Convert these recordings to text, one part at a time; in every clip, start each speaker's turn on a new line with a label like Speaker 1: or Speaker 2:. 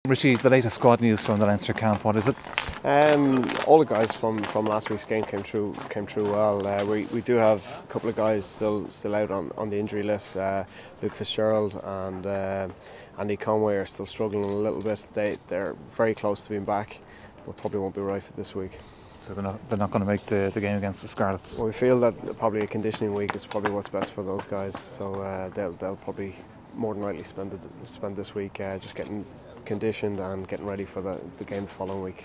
Speaker 1: Richie, the latest squad news from the Leinster camp, what is it?
Speaker 2: All the guys from last week's game came through well. We do have a couple of guys still out on the injury list. Luke Fitzgerald and Andy Conway are still struggling a little bit. They're very close to being back, but probably won't be right for this week.
Speaker 1: So they're not going to make the game against the Scarlets?
Speaker 2: Well, we feel that probably a conditioning week is probably what's best for those guys. So they'll probably more than likely spend this week just getting conditioned and getting ready for the game the following week.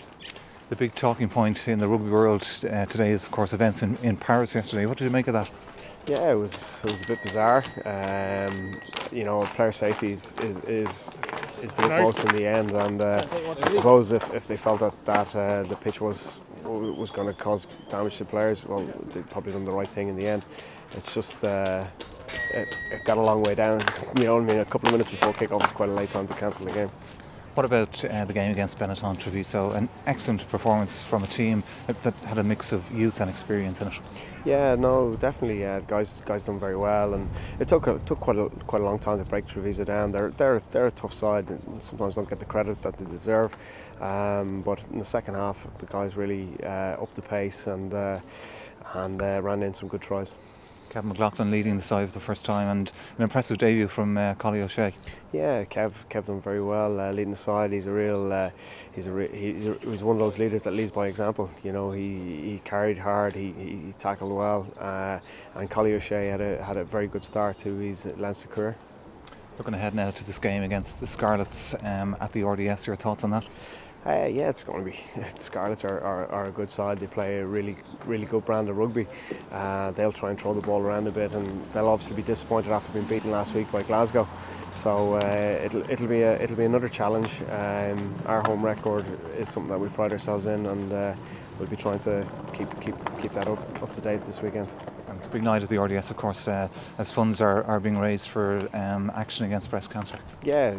Speaker 1: The big talking point in the rugby world today is, of course, events in Paris yesterday. What did you make of that?
Speaker 2: Yeah, it was a bit bizarre. Player safety is the utmost in the end, and I suppose if they felt that the pitch was going to cause damage to players, well, they probably done the right thing in the end. It's just it got a long way down. You know what I mean? A couple of minutes before kick-off was quite a late time to cancel the game.
Speaker 1: What about the game against Benetton Treviso? An excellent performance from a team that had a mix of youth and experience in it.
Speaker 2: Yeah, no, definitely. Guys done very well, and it took quite a long time to break Treviso down. They're a tough side, and sometimes don't get the credit that they deserve. But in the second half, the guys really upped the pace and ran in some good tries.
Speaker 1: Kev McLaughlin leading the side for the first time, and an impressive debut from Collie O'Shea.
Speaker 2: Yeah, Kev done very well leading the side. He's he's one of those leaders that leads by example. You know, he carried hard, he tackled well, and Collie O'Shea had a very good start to his Leinster career.
Speaker 1: Looking ahead now to this game against the Scarlets at the RDS, your thoughts on that?
Speaker 2: Yeah, it's going to be. The Scarlets are a good side. They play a really good brand of rugby. They'll try and throw the ball around a bit, and they'll obviously be disappointed after being beaten last week by Glasgow. So it'll be another challenge. Our home record is something that we pride ourselves in, and we'll be trying to keep that up to date this weekend.
Speaker 1: And it's a big night at the RDS, of course, as funds are being raised for action against breast cancer.
Speaker 2: Yeah,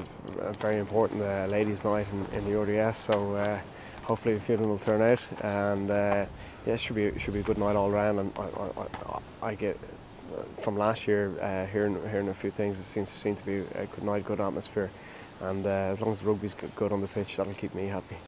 Speaker 2: very important ladies' night in the RDS. So hopefully a few of them will turn out, and yeah, it should be a good night all round. And I get from last year hearing a few things. It seems to be a good night, good atmosphere, and as long as the rugby's good on the pitch, that'll keep me happy.